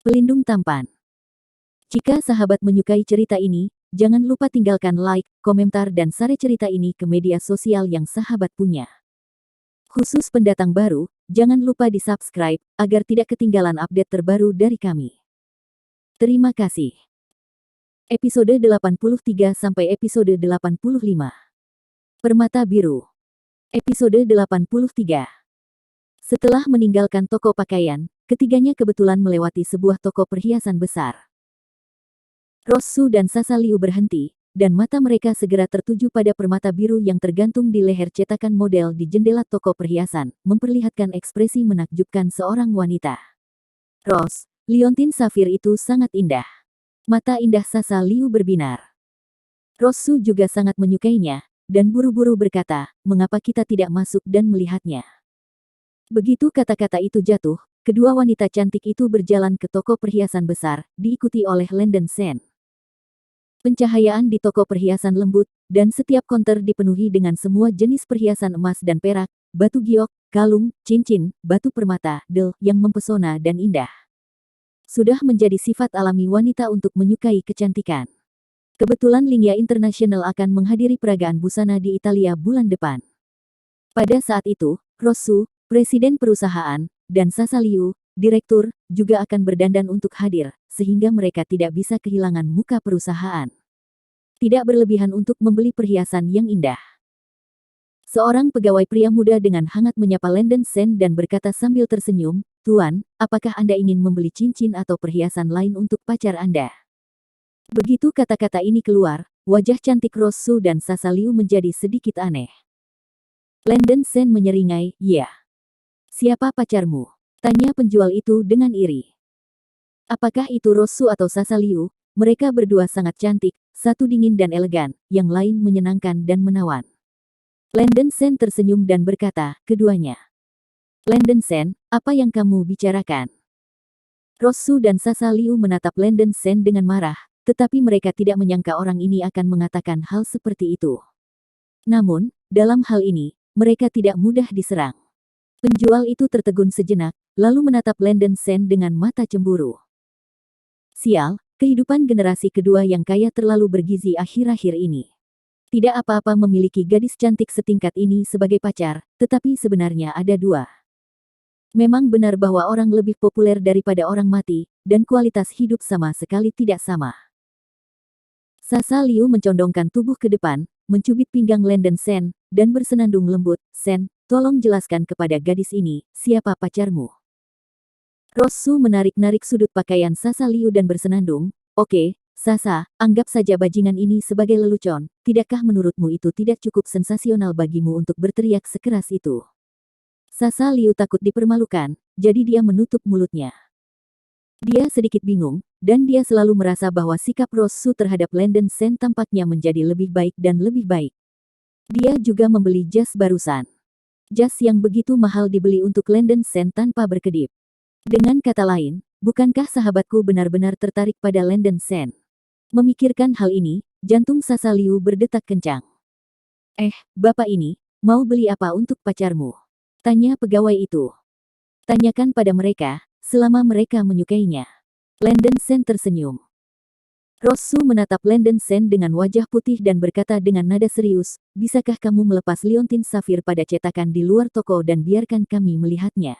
Pelindung tampan. Jika sahabat menyukai cerita ini, jangan lupa tinggalkan like, komentar dan share cerita ini ke media sosial yang sahabat punya. Khusus pendatang baru, jangan lupa di-subscribe, agar tidak ketinggalan update terbaru dari kami. Terima kasih. Episode 83 sampai episode 85. Permata Biru. Episode 83. Setelah meninggalkan toko pakaian, ketiganya kebetulan melewati sebuah toko perhiasan besar. Rosu dan Sasa Liu berhenti, dan mata mereka segera tertuju pada permata biru yang tergantung di leher cetakan model di jendela toko perhiasan, memperlihatkan ekspresi menakjubkan seorang wanita. Ros, liontin safir itu sangat indah. Mata indah Sasa Liu berbinar. Rosu juga sangat menyukainya, dan buru-buru berkata, mengapa kita tidak masuk dan melihatnya. Begitu kata-kata itu jatuh, kedua wanita cantik itu berjalan ke toko perhiasan besar, diikuti oleh Lenden Sen. Pencahayaan di toko perhiasan lembut, dan setiap konter dipenuhi dengan semua jenis perhiasan emas dan perak, batu giok, kalung, cincin, batu permata, yang mempesona dan indah. Sudah menjadi sifat alami wanita untuk menyukai kecantikan. Kebetulan Lingya International akan menghadiri peragaan busana di Italia bulan depan. Pada saat itu, Rosu, presiden perusahaan, dan Sasa Liu, direktur, juga akan berdandan untuk hadir, sehingga mereka tidak bisa kehilangan muka perusahaan. Tidak berlebihan untuk membeli perhiasan yang indah. Seorang pegawai pria muda dengan hangat menyapa Lenden Sen dan berkata sambil tersenyum, "Tuan, apakah Anda ingin membeli cincin atau perhiasan lain untuk pacar Anda?" Begitu kata-kata ini keluar, wajah cantik Rosu dan Sasa Liu menjadi sedikit aneh. Lenden Sen menyeringai, "Ya. Siapa pacarmu?" tanya penjual itu dengan iri. Apakah itu Rosu atau Sasa Liu? Mereka berdua sangat cantik, satu dingin dan elegan, yang lain menyenangkan dan menawan. Lenden Sen tersenyum dan berkata, "Keduanya." "Lenden Sen, apa yang kamu bicarakan?" Rosu dan Sasa Liu menatap Lenden Sen dengan marah, tetapi mereka tidak menyangka orang ini akan mengatakan hal seperti itu. Namun, dalam hal ini, mereka tidak mudah diserang. Penjual itu tertegun sejenak, lalu menatap Lenden Sen dengan mata cemburu. Sial, kehidupan generasi kedua yang kaya terlalu bergizi akhir-akhir ini. Tidak apa-apa memiliki gadis cantik setingkat ini sebagai pacar, tetapi sebenarnya ada dua. Memang benar bahwa orang lebih populer daripada orang mati, dan kualitas hidup sama sekali tidak sama. Sasa Liu mencondongkan tubuh ke depan, mencubit pinggang Lenden Sen, dan bersenandung lembut, "Sen, tolong jelaskan kepada gadis ini, siapa pacarmu?" Rosu menarik-narik sudut pakaian Sasa Liu dan bersenandung, "Oke, Sasa, anggap saja bajingan ini sebagai lelucon, tidakkah menurutmu itu tidak cukup sensasional bagimu untuk berteriak sekeras itu?" Sasa Liu takut dipermalukan, jadi dia menutup mulutnya. Dia sedikit bingung, dan dia selalu merasa bahwa sikap Rosu terhadap Lenden Sen tampaknya menjadi lebih baik dan lebih baik. Dia juga membeli jas barusan. Jas yang begitu mahal dibeli untuk Lenden Sen tanpa berkedip. Dengan kata lain, bukankah sahabatku benar-benar tertarik pada Lenden Sen? Memikirkan hal ini, jantung Sasa Liu berdetak kencang. Bapak ini, mau beli apa untuk pacarmu?" tanya pegawai itu. "Tanyakan pada mereka, selama mereka menyukainya." Lenden Sen tersenyum. Rosu menatap Lenden Sen dengan wajah putih dan berkata dengan nada serius, "Bisakah kamu melepas liontin safir pada cetakan di luar toko dan biarkan kami melihatnya?"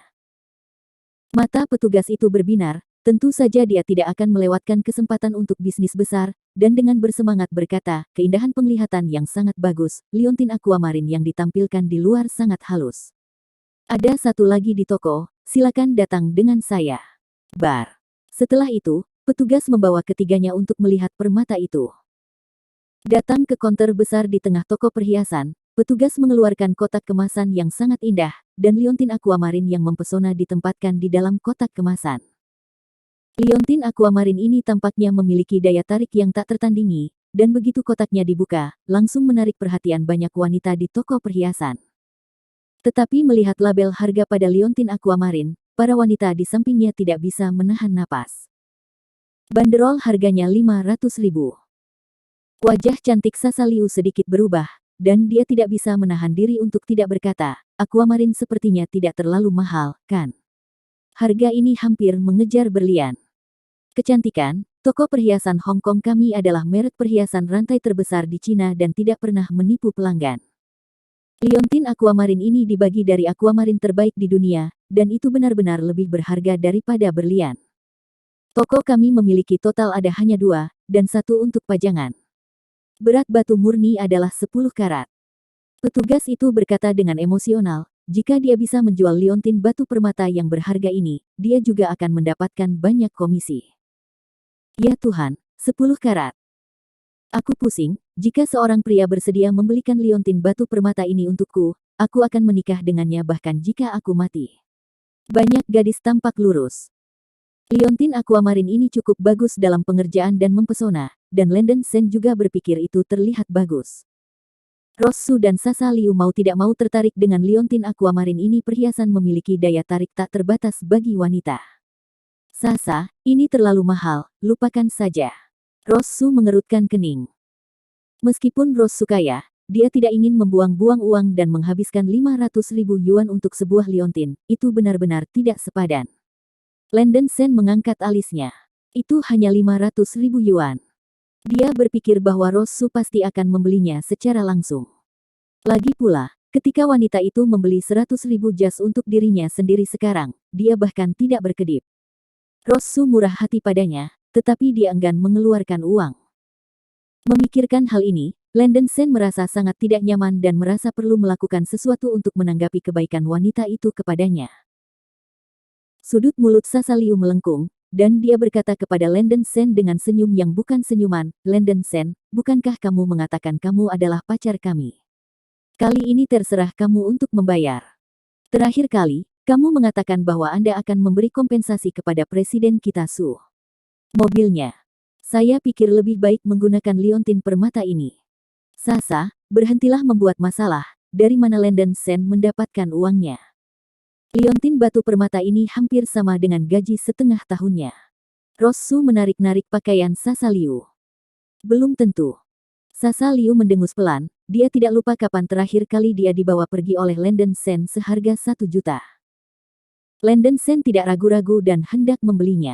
Mata petugas itu berbinar, tentu saja dia tidak akan melewatkan kesempatan untuk bisnis besar, dan dengan bersemangat berkata, "Keindahan penglihatan yang sangat bagus, liontin aquamarine yang ditampilkan di luar sangat halus. Ada satu lagi di toko, silakan datang dengan saya." Bar. Setelah itu, petugas membawa ketiganya untuk melihat permata itu. Datang ke konter besar di tengah toko perhiasan, petugas mengeluarkan kotak kemasan yang sangat indah, dan liontin aquamarine yang mempesona ditempatkan di dalam kotak kemasan. Liontin aquamarine ini tampaknya memiliki daya tarik yang tak tertandingi, dan begitu kotaknya dibuka, langsung menarik perhatian banyak wanita di toko perhiasan. Tetapi melihat label harga pada liontin aquamarine, para wanita di sampingnya tidak bisa menahan napas. Banderol harganya 500.000. Wajah cantik Sasa Liu sedikit berubah, dan dia tidak bisa menahan diri untuk tidak berkata, "Aquamarine sepertinya tidak terlalu mahal, kan? Harga ini hampir mengejar berlian." Kecantikan, toko perhiasan Hong Kong kami adalah merek perhiasan rantai terbesar di Cina dan tidak pernah menipu pelanggan. Liontin Aquamarine ini dibagi dari aquamarine terbaik di dunia, dan itu benar-benar lebih berharga daripada berlian. Toko kami memiliki total ada hanya 2, dan 1 untuk pajangan. Berat batu murni adalah 10 karat. Petugas itu berkata dengan emosional, jika dia bisa menjual liontin batu permata yang berharga ini, dia juga akan mendapatkan banyak komisi. Ya Tuhan, 10 karat. Aku pusing, jika seorang pria bersedia membelikan liontin batu permata ini untukku, aku akan menikah dengannya bahkan jika aku mati. Banyak gadis tampak lurus. Liontin Aquamarine ini cukup bagus dalam pengerjaan dan mempesona, dan Lenden Sen juga berpikir itu terlihat bagus. Rosu dan Sasa Liu mau tidak mau tertarik dengan liontin Aquamarine ini. Perhiasan memiliki daya tarik tak terbatas bagi wanita. Sasa, ini terlalu mahal, lupakan saja. Rosu mengerutkan kening. Meskipun Rosu kaya, dia tidak ingin membuang-buang uang dan menghabiskan 500.000 yuan untuk sebuah liontin, itu benar-benar tidak sepadan. Lenden Sen mengangkat alisnya. Itu hanya 500.000 yuan. Dia berpikir bahwa Rosu pasti akan membelinya secara langsung. Lagi pula, ketika wanita itu membeli 100.000 jas untuk dirinya sendiri sekarang, dia bahkan tidak berkedip. Rosu murah hati padanya, tetapi dia enggan mengeluarkan uang. Memikirkan hal ini, Lenden Sen merasa sangat tidak nyaman dan merasa perlu melakukan sesuatu untuk menanggapi kebaikan wanita itu kepadanya. Sudut mulut Sasa Liu melengkung, dan dia berkata kepada Lenden Sen dengan senyum yang bukan senyuman, Lenden Sen, bukankah kamu mengatakan kamu adalah pacar kami? Kali ini terserah kamu untuk membayar. Terakhir kali, kamu mengatakan bahwa Anda akan memberi kompensasi kepada Presiden kita Su. Mobilnya. Saya pikir lebih baik menggunakan liontin permata ini. Sasa, berhentilah membuat masalah, dari mana Lenden Sen mendapatkan uangnya? Liontin batu permata ini hampir sama dengan gaji setengah tahunnya. Rosu menarik-narik pakaian Sasa Liu. Belum tentu. Sasa Liu mendengus pelan, dia tidak lupa kapan terakhir kali dia dibawa pergi oleh Lenden Sen seharga 1 juta. Lenden Sen tidak ragu-ragu dan hendak membelinya.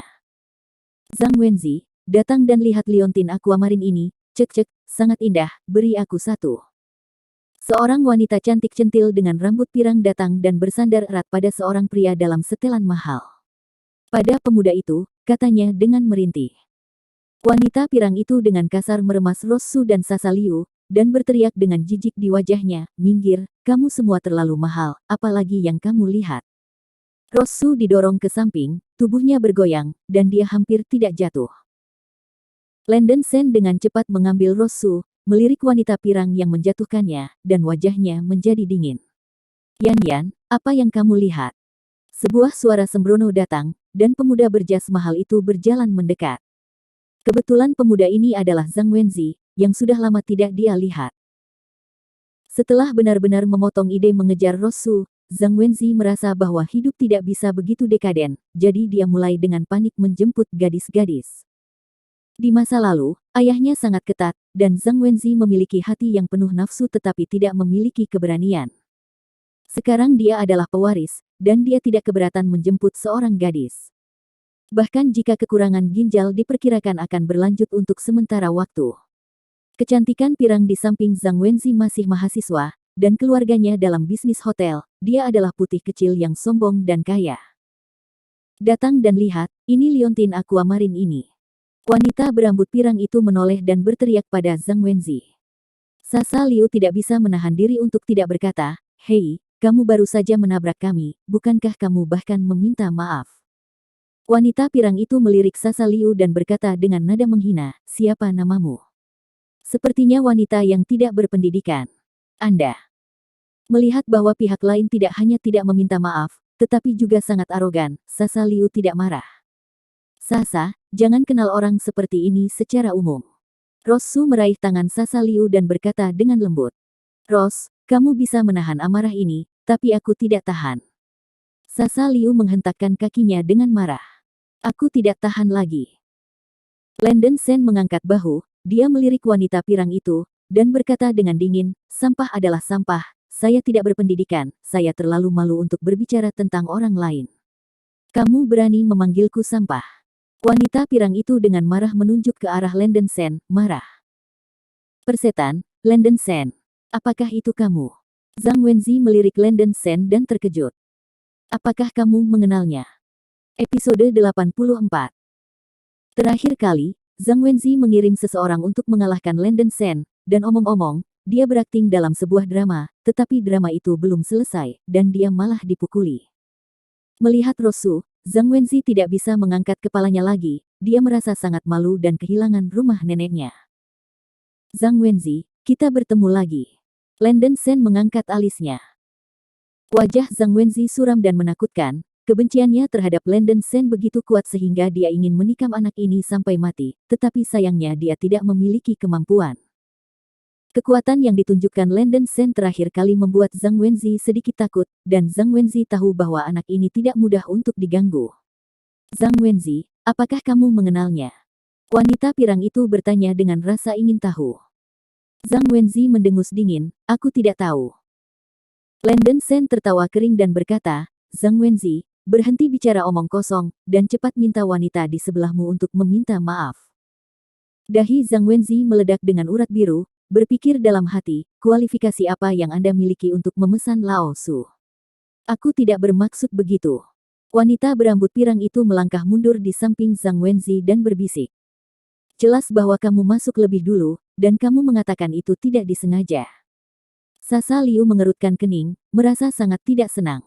Zhang Wenzi, datang dan lihat liontin Aquamarine ini, cek-cek, sangat indah, beri aku 1. Seorang wanita cantik centil dengan rambut pirang datang dan bersandar erat pada seorang pria dalam setelan mahal. Pada pemuda itu, katanya dengan merintih. Wanita pirang itu dengan kasar meremas Rosu dan Sasa Liu, dan berteriak dengan jijik di wajahnya, minggir, kamu semua terlalu mahal, apalagi yang kamu lihat. Rosu didorong ke samping, tubuhnya bergoyang, dan dia hampir tidak jatuh. Lenden Sen dengan cepat mengambil Rosu, melirik wanita pirang yang menjatuhkannya, dan wajahnya menjadi dingin. Yan, apa yang kamu lihat? Sebuah suara sembrono datang, dan pemuda berjas mahal itu berjalan mendekat. Kebetulan pemuda ini adalah Zhang Wenzi, yang sudah lama tidak dia lihat. Setelah benar-benar memotong ide mengejar Rosu, Zhang Wenzi merasa bahwa hidup tidak bisa begitu dekaden, jadi dia mulai dengan panik menjemput gadis-gadis. Di masa lalu, ayahnya sangat ketat, dan Zhang Wenzi memiliki hati yang penuh nafsu tetapi tidak memiliki keberanian. Sekarang dia adalah pewaris, dan dia tidak keberatan menjemput seorang gadis. Bahkan jika kekurangan ginjal diperkirakan akan berlanjut untuk sementara waktu. Kecantikan pirang di samping Zhang Wenzi masih mahasiswa, dan keluarganya dalam bisnis hotel, dia adalah putih kecil yang sombong dan kaya. Datang dan lihat, ini liontin Aquamarine ini. Wanita berambut pirang itu menoleh dan berteriak pada Zhang Wenzi. Sasa Liu tidak bisa menahan diri untuk tidak berkata, hei, kamu baru saja menabrak kami, bukankah kamu bahkan meminta maaf? Wanita pirang itu melirik Sasa Liu dan berkata dengan nada menghina, siapa namamu? Sepertinya wanita yang tidak berpendidikan. Anda. Melihat bahwa pihak lain tidak hanya tidak meminta maaf, tetapi juga sangat arogan, Sasa Liu tidak marah. Sasa, jangan kenal orang seperti ini secara umum. Rosu meraih tangan Sasa Liu dan berkata dengan lembut. Ros, kamu bisa menahan amarah ini, tapi aku tidak tahan. Sasa Liu menghentakkan kakinya dengan marah. Aku tidak tahan lagi. Lenden Sen mengangkat bahu, dia melirik wanita pirang itu, dan berkata dengan dingin, sampah adalah sampah, saya tidak berpendidikan, saya terlalu malu untuk berbicara tentang orang lain. Kamu berani memanggilku sampah. Wanita pirang itu dengan marah menunjuk ke arah Landen Sen, marah. Persetan, Landen Sen. Apakah itu kamu? Zhang Wenzi melirik Landen Sen dan terkejut. Apakah kamu mengenalnya? Episode 84. Terakhir kali, Zhang Wenzi mengirim seseorang untuk mengalahkan Landen Sen, dan omong-omong, dia berakting dalam sebuah drama, tetapi drama itu belum selesai, dan dia malah dipukuli. Melihat Rosu, Zhang Wenzi tidak bisa mengangkat kepalanya lagi, dia merasa sangat malu dan kehilangan rumah neneknya. Zhang Wenzi, kita bertemu lagi. Landen Sen mengangkat alisnya. Wajah Zhang Wenzi suram dan menakutkan, kebenciannya terhadap Landen Sen begitu kuat sehingga dia ingin menikam anak ini sampai mati, tetapi sayangnya dia tidak memiliki kemampuan. Kekuatan yang ditunjukkan Landen Sen terakhir kali membuat Zhang Wenzi sedikit takut, dan Zhang Wenzi tahu bahwa anak ini tidak mudah untuk diganggu. Zhang Wenzi, apakah kamu mengenalnya? Wanita pirang itu bertanya dengan rasa ingin tahu. Zhang Wenzi mendengus dingin, aku tidak tahu. Landen Sen tertawa kering dan berkata, Zhang Wenzi, berhenti bicara omong kosong, dan cepat minta wanita di sebelahmu untuk meminta maaf. Dahi Zhang Wenzi meledak dengan urat biru, berpikir dalam hati, kualifikasi apa yang Anda miliki untuk memesan Lao Su? Aku tidak bermaksud begitu. Wanita berambut pirang itu melangkah mundur di samping Zhang Wenzi dan berbisik. Jelas bahwa kamu masuk lebih dulu, dan kamu mengatakan itu tidak disengaja. Sasa Liu mengerutkan kening, merasa sangat tidak senang.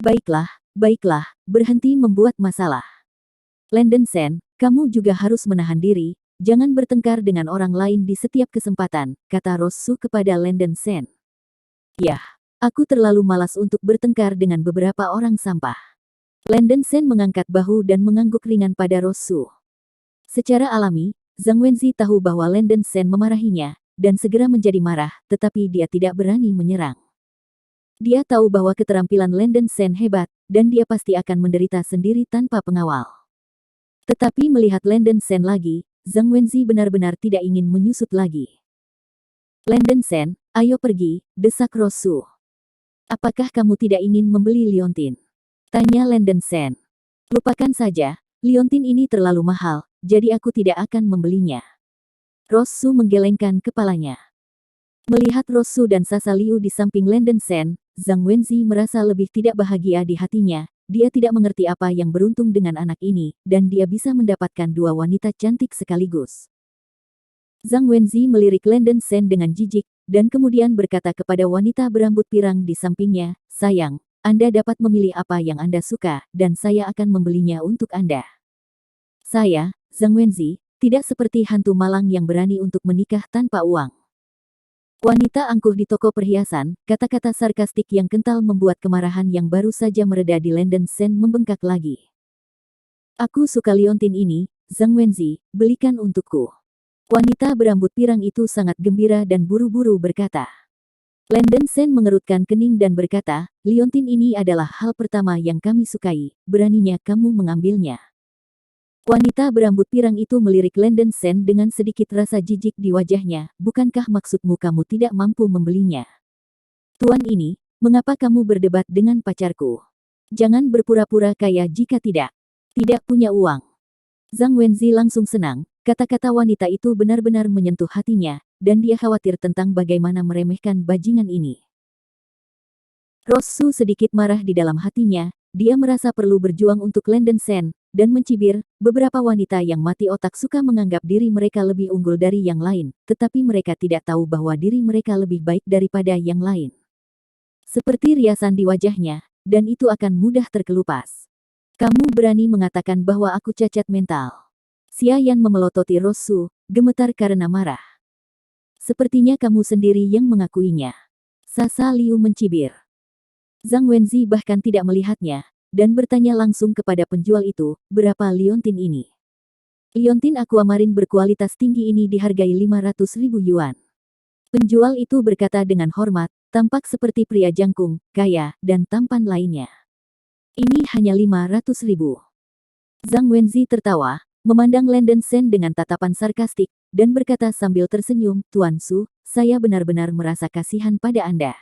Baiklah, berhenti membuat masalah. Landen Sen, kamu juga harus menahan diri, jangan bertengkar dengan orang lain di setiap kesempatan, kata Rosu kepada Landen Sen. Yah, aku terlalu malas untuk bertengkar dengan beberapa orang sampah. Landen Sen mengangkat bahu dan mengangguk ringan pada Rosu. Secara alami, Zhang Wenzi tahu bahwa Landen Sen memarahinya, dan segera menjadi marah, tetapi dia tidak berani menyerang. Dia tahu bahwa keterampilan Landen Sen hebat, dan dia pasti akan menderita sendiri tanpa pengawal. Tetapi melihat Landen Sen lagi, Zhang Wenzi benar-benar tidak ingin menyusut lagi. Landen Sen, ayo pergi, desak Rosu. Apakah kamu tidak ingin membeli liontin? Tanya Landen Sen. Lupakan saja, liontin ini terlalu mahal, jadi aku tidak akan membelinya. Rosu menggelengkan kepalanya. Melihat Rosu dan Sasa Liu di samping Landen Sen, Zhang Wenzi merasa lebih tidak bahagia di hatinya. Dia tidak mengerti apa yang beruntung dengan anak ini, dan dia bisa mendapatkan dua wanita cantik sekaligus. Zhang Wenzi melirik Landen Sen dengan jijik, dan kemudian berkata kepada wanita berambut pirang di sampingnya, sayang, Anda dapat memilih apa yang Anda suka, dan saya akan membelinya untuk Anda. Saya, Zhang Wenzi, tidak seperti hantu malang yang berani untuk menikah tanpa uang. Wanita angkuh di toko perhiasan, kata-kata sarkastik yang kental membuat kemarahan yang baru saja mereda di Landen Sen membengkak lagi. Aku suka liontin ini, Zhang Wenzi, belikan untukku. Wanita berambut pirang itu sangat gembira dan buru-buru berkata. Landen Sen mengerutkan kening dan berkata, liontin ini adalah hal pertama yang kami sukai, beraninya kamu mengambilnya. Wanita berambut pirang itu melirik Landen Sen dengan sedikit rasa jijik di wajahnya, bukankah maksudmu kamu tidak mampu membelinya? Tuan ini, mengapa kamu berdebat dengan pacarku? Jangan berpura-pura kaya jika tidak punya uang. Zhang Wenzi langsung senang, kata-kata wanita itu benar-benar menyentuh hatinya, dan dia khawatir tentang bagaimana meremehkan bajingan ini. Rosu sedikit marah di dalam hatinya, dia merasa perlu berjuang untuk Landen Sen, dan mencibir, beberapa wanita yang mati otak suka menganggap diri mereka lebih unggul dari yang lain, tetapi mereka tidak tahu bahwa diri mereka lebih baik daripada yang lain. Seperti riasan di wajahnya, dan itu akan mudah terkelupas. Kamu berani mengatakan bahwa aku cacat mental. Xia Yan memelototi Rosu, gemetar karena marah. Sepertinya kamu sendiri yang mengakuinya. Sasa Liu mencibir. Zhang Wenzi bahkan tidak melihatnya, dan bertanya langsung kepada penjual itu, berapa liontin ini? Liontin aquamarine berkualitas tinggi ini dihargai 500.000 yuan. Penjual itu berkata dengan hormat, tampak seperti pria jangkung, kaya, dan tampan lainnya. Ini hanya 500.000. Zhang Wenzi tertawa, memandang Landen Sen dengan tatapan sarkastik, dan berkata sambil tersenyum, Tuan Su, saya benar-benar merasa kasihan pada Anda.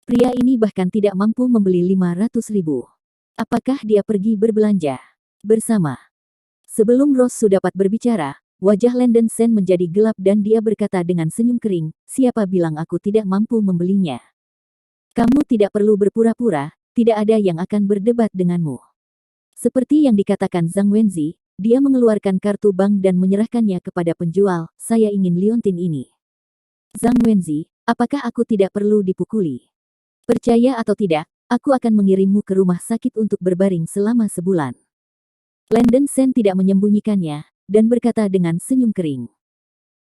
Pria ini bahkan tidak mampu membeli 500.000. Apakah dia pergi berbelanja bersama Sebelum Rosu dapat berbicara, wajah Landen Sen menjadi gelap dan dia berkata dengan senyum kering, siapa bilang aku tidak mampu membelinya? Kamu tidak perlu berpura-pura, tidak ada yang akan berdebat denganmu. Seperti yang dikatakan Zhang Wenzi, dia mengeluarkan kartu bank dan menyerahkannya kepada penjual, saya ingin liontin ini. Zhang Wenzi, apakah aku tidak perlu dipukuli? Percaya atau tidak, aku akan mengirimmu ke rumah sakit untuk berbaring selama sebulan. Landen Sen tidak menyembunyikannya, dan berkata dengan senyum kering.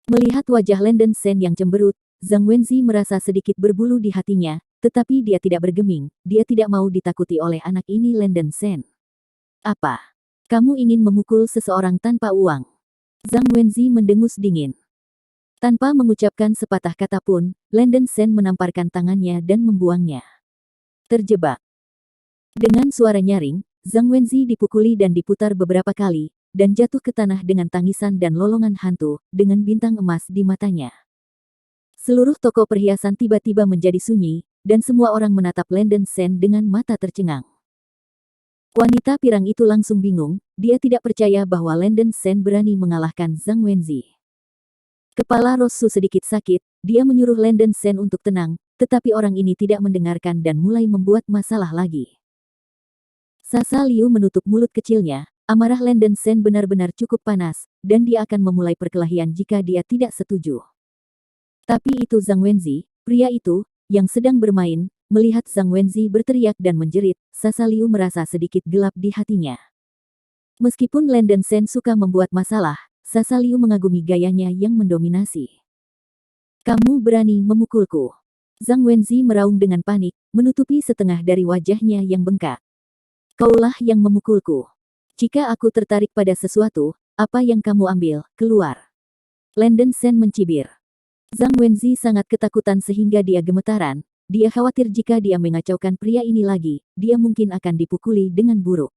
Melihat wajah Landen Sen yang cemberut, Zhang Wenzi merasa sedikit berbulu di hatinya, tetapi dia tidak bergeming, dia tidak mau ditakuti oleh anak ini Landen Sen. Apa? Kamu ingin memukul seseorang tanpa uang? Zhang Wenzi mendengus dingin. Tanpa mengucapkan sepatah kata pun, Landen Sen menamparkan tangannya dan membuangnya. Terjebak. Dengan suara nyaring, Zhang Wenzi dipukuli dan diputar beberapa kali, dan jatuh ke tanah dengan tangisan dan lolongan hantu, dengan bintang emas di matanya. Seluruh toko perhiasan tiba-tiba menjadi sunyi, dan semua orang menatap Landen Sen dengan mata tercengang. Wanita pirang itu langsung bingung, dia tidak percaya bahwa Landen Sen berani mengalahkan Zhang Wenzi. Kepala Rosu sedikit sakit, dia menyuruh Landen Sen untuk tenang, tetapi orang ini tidak mendengarkan dan mulai membuat masalah lagi. Sasa Liu menutup mulut kecilnya, amarah Landen Sen benar-benar cukup panas, dan dia akan memulai perkelahian jika dia tidak setuju. Tapi itu Zhang Wenzi, pria itu, yang sedang bermain, melihat Zhang Wenzi berteriak dan menjerit, Sasa Liu merasa sedikit gelap di hatinya. Meskipun Landen Sen suka membuat masalah, Sasa Liu mengagumi gayanya yang mendominasi. Kamu berani memukulku? Zhang Wenzi meraung dengan panik, menutupi setengah dari wajahnya yang bengkak. Kaulah yang memukulku. Jika aku tertarik pada sesuatu, apa yang kamu ambil, keluar. Landen Sen mencibir. Zhang Wenzi sangat ketakutan sehingga dia gemetaran. Dia khawatir jika dia mengacaukan pria ini lagi, dia mungkin akan dipukuli dengan buruk.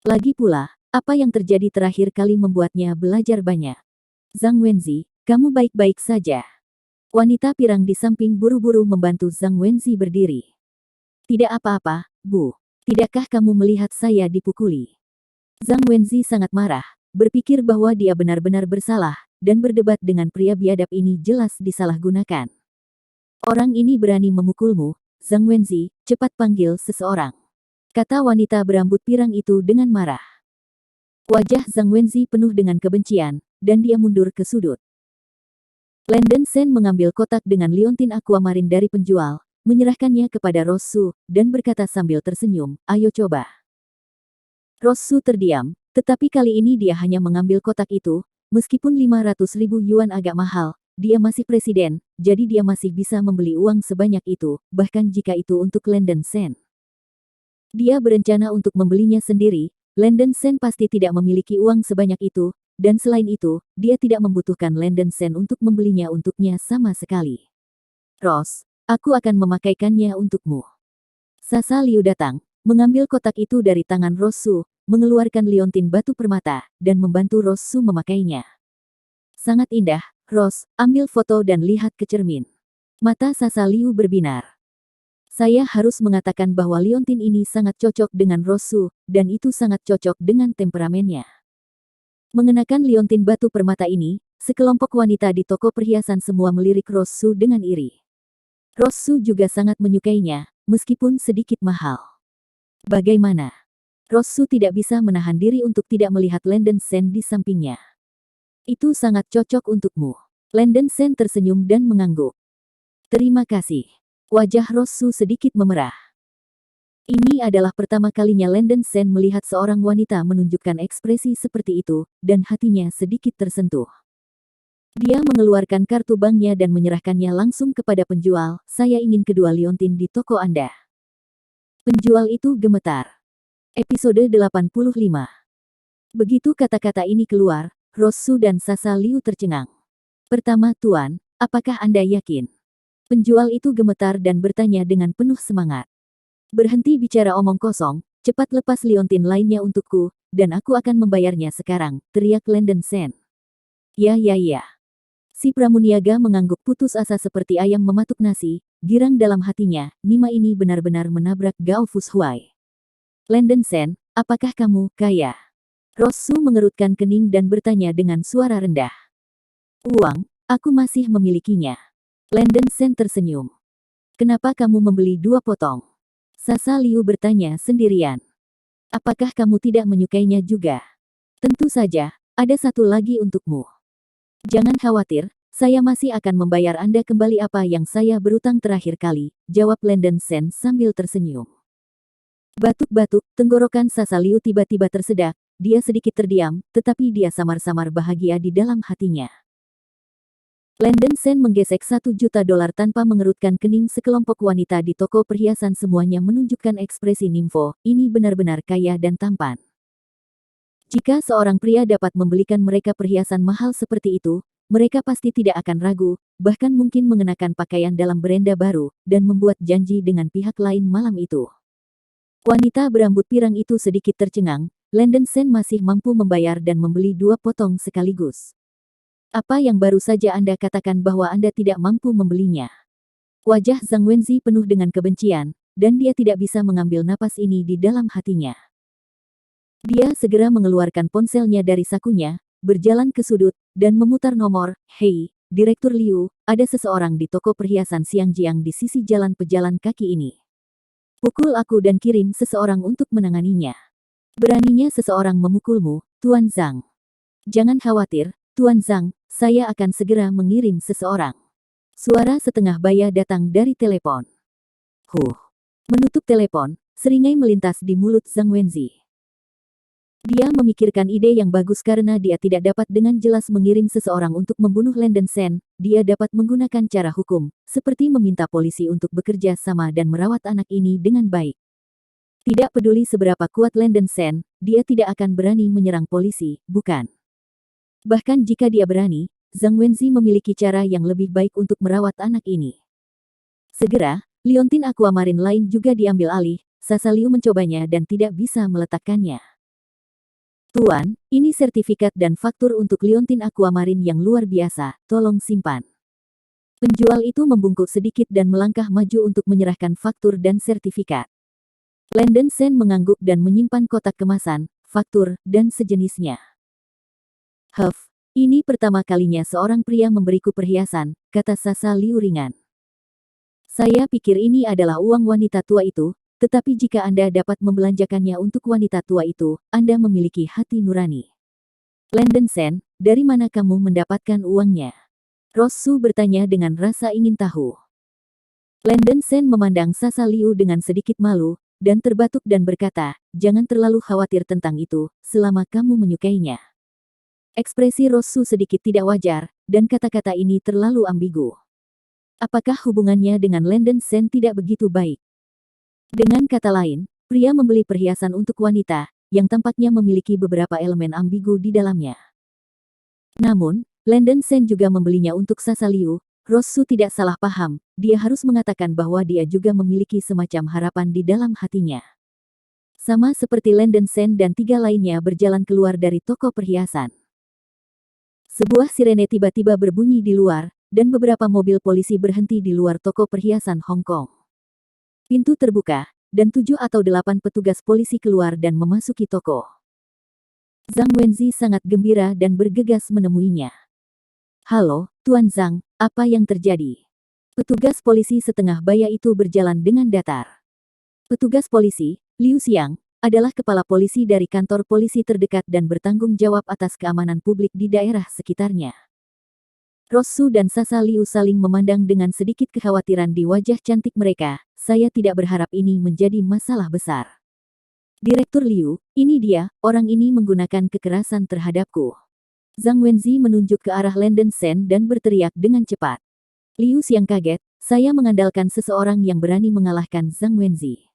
Lagi pula, apa yang terjadi terakhir kali membuatnya belajar banyak. Zhang Wenzi, kamu baik-baik saja. Wanita pirang di samping buru-buru membantu Zhang Wenzi berdiri. Tidak apa-apa, Bu. Tidakkah kamu melihat saya dipukuli? Zhang Wenzi sangat marah, berpikir bahwa dia benar-benar bersalah, dan berdebat dengan pria biadab ini jelas disalahgunakan. Orang ini berani memukulmu, Zhang Wenzi, cepat panggil seseorang. Kata wanita berambut pirang itu dengan marah. Wajah Zhang Wenzi penuh dengan kebencian, dan dia mundur ke sudut. Landen Sen mengambil kotak dengan liontin aquamarine dari penjual, menyerahkannya kepada Rosu, dan berkata sambil tersenyum, ayo coba. Rosu terdiam, tetapi kali ini dia hanya mengambil kotak itu, meskipun 500.000 yuan agak mahal, dia masih presiden, jadi dia masih bisa membeli uang sebanyak itu, bahkan jika itu untuk Landen Sen. Dia berencana untuk membelinya sendiri, Landen Sen pasti tidak memiliki uang sebanyak itu, dan selain itu, dia tidak membutuhkan Landen Sen untuk membelinya untuknya sama sekali. Ros, aku akan memakaikannya untukmu. Sasa Liu datang, mengambil kotak itu dari tangan Rosu, mengeluarkan liontin batu permata, dan membantu Rosu memakainya. Sangat indah, Ros, ambil foto dan lihat ke cermin. Mata Sasa Liu berbinar. Saya harus mengatakan bahwa liontin ini sangat cocok dengan Rosu, dan itu sangat cocok dengan temperamennya. Mengenakan liontin batu permata ini, sekelompok wanita di toko perhiasan semua melirik Rosu dengan iri. Rosu juga sangat menyukainya, meskipun sedikit mahal. Bagaimana? Rosu tidak bisa menahan diri untuk tidak melihat Landen Sen di sampingnya. Itu sangat cocok untukmu. Landen Sen tersenyum dan mengangguk. Terima kasih. Wajah Rosu sedikit memerah. Ini adalah pertama kalinya Landen Sen melihat seorang wanita menunjukkan ekspresi seperti itu, dan hatinya sedikit tersentuh. Dia mengeluarkan kartu banknya dan menyerahkannya langsung kepada penjual, saya ingin kedua liontin di toko Anda. Penjual itu gemetar. Episode 85. Begitu kata-kata ini keluar, Rosu dan Sasa Liu tercengang. Pertama, Tuan, apakah Anda yakin? Penjual itu gemetar dan bertanya dengan penuh semangat. Berhenti bicara omong kosong, cepat lepas liontin lainnya untukku, dan aku akan membayarnya sekarang, teriak Landen Sen. Ya. Si pramuniaga mengangguk putus asa seperti ayam mematuk nasi, girang dalam hatinya, Nima ini benar-benar menabrak Gao Fushuai. Landen Sen, apakah kamu kaya? Rosu mengerutkan kening dan bertanya dengan suara rendah. Uang, aku masih memilikinya. Landon Sen tersenyum. Kenapa kamu membeli 2 potong? Sasa Liu bertanya sendirian. Apakah kamu tidak menyukainya juga? Tentu saja, ada satu lagi untukmu. Jangan khawatir, saya masih akan membayar Anda kembali apa yang saya berutang terakhir kali, jawab Landon Sen sambil tersenyum. Batuk-batuk, tenggorokan Sasa Liu tiba-tiba tersedak, dia sedikit terdiam, tetapi dia samar-samar bahagia di dalam hatinya. Landon Sen menggesek $1 juta tanpa mengerutkan kening. Sekelompok wanita di toko perhiasan semuanya menunjukkan ekspresi nimfo, ini benar-benar kaya dan tampan. Jika seorang pria dapat membelikan mereka perhiasan mahal seperti itu, mereka pasti tidak akan ragu, bahkan mungkin mengenakan pakaian dalam berenda baru, dan membuat janji dengan pihak lain malam itu. Wanita berambut pirang itu sedikit tercengang, Landon Sen masih mampu membayar dan membeli 2 potong sekaligus. Apa yang baru saja Anda katakan bahwa Anda tidak mampu membelinya? Wajah Zhang Wenzi penuh dengan kebencian, dan dia tidak bisa mengambil napas ini di dalam hatinya. Dia segera mengeluarkan ponselnya dari sakunya, berjalan ke sudut, dan memutar nomor. Hei, Direktur Liu, ada seseorang di toko perhiasan Xiangjiang di sisi jalan pejalan kaki ini. Pukul aku dan kirim seseorang untuk menanganinya. Beraninya seseorang memukulmu, Tuan Zhang. Jangan khawatir, Tuan Zhang, saya akan segera mengirim seseorang. Suara setengah baya datang dari telepon. Menutup telepon, seringai melintas di mulut Zhang Wenzi. Dia memikirkan ide yang bagus karena dia tidak dapat dengan jelas mengirim seseorang untuk membunuh Landon Sen. Dia dapat menggunakan cara hukum, seperti meminta polisi untuk bekerja sama dan merawat anak ini dengan baik. Tidak peduli seberapa kuat Landon Sen, dia tidak akan berani menyerang polisi, bukan? Bahkan jika dia berani, Zhang Wenzi memiliki cara yang lebih baik untuk merawat anak ini. Segera, liontin aquamarine lain juga diambil alih. Sasa Liu mencobanya dan tidak bisa meletakkannya. Tuan, ini sertifikat dan faktur untuk liontin aquamarine yang luar biasa, tolong simpan. Penjual itu membungkuk sedikit dan melangkah maju untuk menyerahkan faktur dan sertifikat. Landon Sen mengangguk dan menyimpan kotak kemasan, faktur, dan sejenisnya. Ini pertama kalinya seorang pria memberiku perhiasan, kata Sasa Liu ringan. Saya pikir ini adalah uang wanita tua itu, tetapi jika Anda dapat membelanjakannya untuk wanita tua itu, Anda memiliki hati nurani. Landon Sen, dari mana kamu mendapatkan uangnya? Rosu bertanya dengan rasa ingin tahu. Landon Sen memandang Sasa Liu dengan sedikit malu, dan terbatuk dan berkata, jangan terlalu khawatir tentang itu, selama kamu menyukainya. Ekspresi Rosu sedikit tidak wajar, dan kata-kata ini terlalu ambigu. Apakah hubungannya dengan Landon Sen tidak begitu baik? Dengan kata lain, pria membeli perhiasan untuk wanita, yang tampaknya memiliki beberapa elemen ambigu di dalamnya. Namun, Landon Sen juga membelinya untuk Sasa Liu. Rosu tidak salah paham, dia harus mengatakan bahwa dia juga memiliki semacam harapan di dalam hatinya. Sama seperti Landon Sen dan 3 lainnya berjalan keluar dari toko perhiasan. Sebuah sirene tiba-tiba berbunyi di luar, dan beberapa mobil polisi berhenti di luar toko perhiasan Hong Kong. Pintu terbuka, dan 7 atau 8 petugas polisi keluar dan memasuki toko. Zhang Wenzi sangat gembira dan bergegas menemuinya. Halo, Tuan Zhang, apa yang terjadi? Petugas polisi setengah baya itu berjalan dengan datar. Petugas polisi, Liu Xiang, adalah kepala polisi dari kantor polisi terdekat dan bertanggung jawab atas keamanan publik di daerah sekitarnya. Rosu dan Sasa Liu saling memandang dengan sedikit kekhawatiran di wajah cantik mereka. Saya tidak berharap ini menjadi masalah besar. Direktur Liu, ini dia, orang ini menggunakan kekerasan terhadapku. Zhang Wenzi menunjuk ke arah Landon Sen dan berteriak dengan cepat. Liu Xiang kaget, saya mengandalkan seseorang yang berani mengalahkan Zhang Wenzi.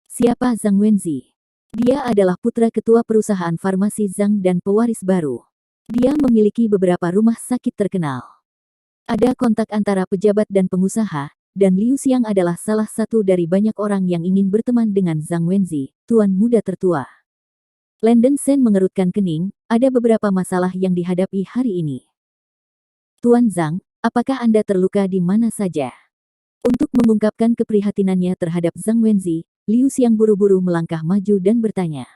Siapa Zhang Wenzi? Dia adalah putra ketua perusahaan farmasi Zhang dan pewaris baru. Dia memiliki beberapa rumah sakit terkenal. Ada kontak antara pejabat dan pengusaha, dan Liu Xiang adalah salah satu dari banyak orang yang ingin berteman dengan Zhang Wenzi, tuan muda tertua. Landon Sen mengerutkan kening, ada beberapa masalah yang dihadapi hari ini. Tuan Zhang, apakah Anda terluka di mana saja? Untuk mengungkapkan keprihatinannya terhadap Zhang Wenzi, Liu Xiang buru-buru melangkah maju dan bertanya.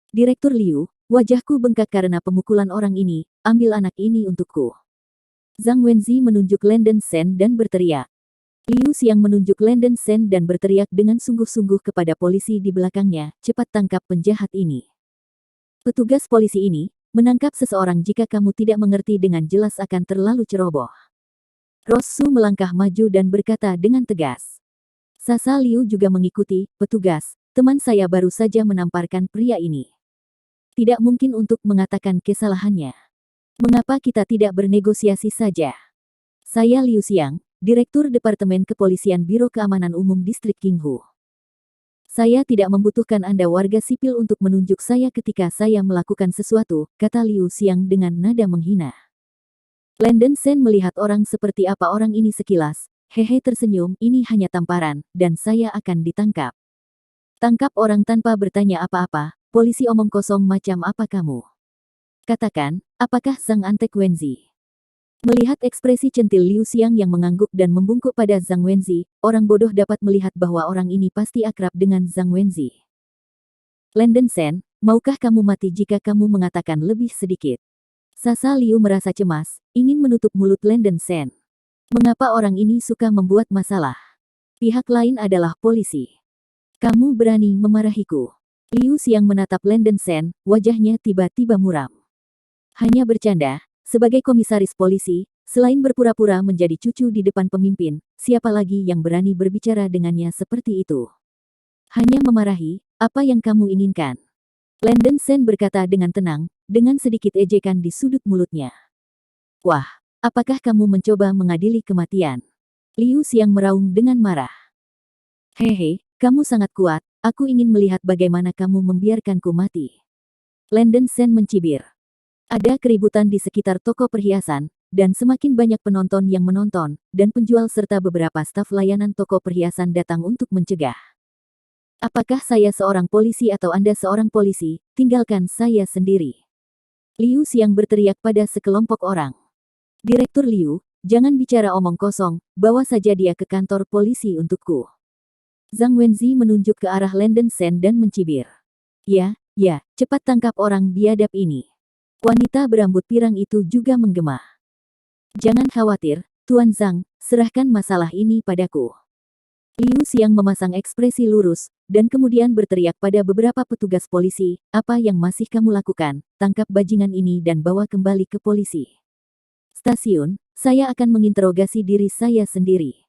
Direktur Liu, wajahku bengkak karena pemukulan orang ini, ambil anak ini untukku. Zhang Wenzi menunjuk Landen Shen dan berteriak. Liu Xiang menunjuk Landen Shen dan berteriak dengan sungguh-sungguh kepada polisi di belakangnya, cepat tangkap penjahat ini. Petugas polisi ini, menangkap seseorang jika kamu tidak mengerti dengan jelas akan terlalu ceroboh. Rosu melangkah maju dan berkata dengan tegas. Sasa Liu juga mengikuti, petugas, teman saya baru saja menamparkan pria ini. Tidak mungkin untuk mengatakan kesalahannya. Mengapa kita tidak bernegosiasi saja? Saya Liu Xiang, Direktur Departemen Kepolisian Biro Keamanan Umum Distrik Qinghu. Saya tidak membutuhkan Anda warga sipil untuk menunjuk saya ketika saya melakukan sesuatu, kata Liu Xiang dengan nada menghina. Landen Shen melihat orang seperti apa orang ini sekilas, hehe tersenyum, ini hanya tamparan, dan saya akan ditangkap. Tangkap orang tanpa bertanya apa-apa, polisi omong kosong macam apa kamu? Katakan, apakah Zhang Antek Wenzi? Melihat ekspresi centil Liu Xiang yang mengangguk dan membungkuk pada Zhang Wenzi, orang bodoh dapat melihat bahwa orang ini pasti akrab dengan Zhang Wenzi. Landen Shen, maukah kamu mati jika kamu mengatakan lebih sedikit? Sasa Liu merasa cemas, ingin menutup mulut Landen Shen. Mengapa orang ini suka membuat masalah? Pihak lain adalah polisi. Kamu berani memarahiku. Liu Xiang menatap Landen Shen, wajahnya tiba-tiba muram. Hanya bercanda, sebagai komisaris polisi, selain berpura-pura menjadi cucu di depan pemimpin, siapa lagi yang berani berbicara dengannya seperti itu? Hanya memarahi, apa yang kamu inginkan? Landen Shen berkata dengan tenang, dengan sedikit ejekan di sudut mulutnya. Wah, apakah kamu mencoba mengadili kematian? Liu Xiang meraung dengan marah. Hehe, kamu sangat kuat, aku ingin melihat bagaimana kamu membiarkanku mati. Landen Shen mencibir. Ada keributan di sekitar toko perhiasan, dan semakin banyak penonton yang menonton, dan penjual serta beberapa staf layanan toko perhiasan datang untuk mencegah. Apakah saya seorang polisi atau Anda seorang polisi, tinggalkan saya sendiri. Liu Xiang berteriak pada sekelompok orang. Direktur Liu, jangan bicara omong kosong, bawa saja dia ke kantor polisi untukku. Zhang Wenzi menunjuk ke arah Landen Shen dan mencibir. Ya, cepat tangkap orang biadab ini. Wanita berambut pirang itu juga menggema. Jangan khawatir, Tuan Zhang, serahkan masalah ini padaku. Liu Xiang memasang ekspresi lurus, dan kemudian berteriak pada beberapa petugas polisi, apa yang masih kamu lakukan, tangkap bajingan ini dan bawa kembali ke polisi. Stasiun, saya akan menginterogasi diri saya sendiri.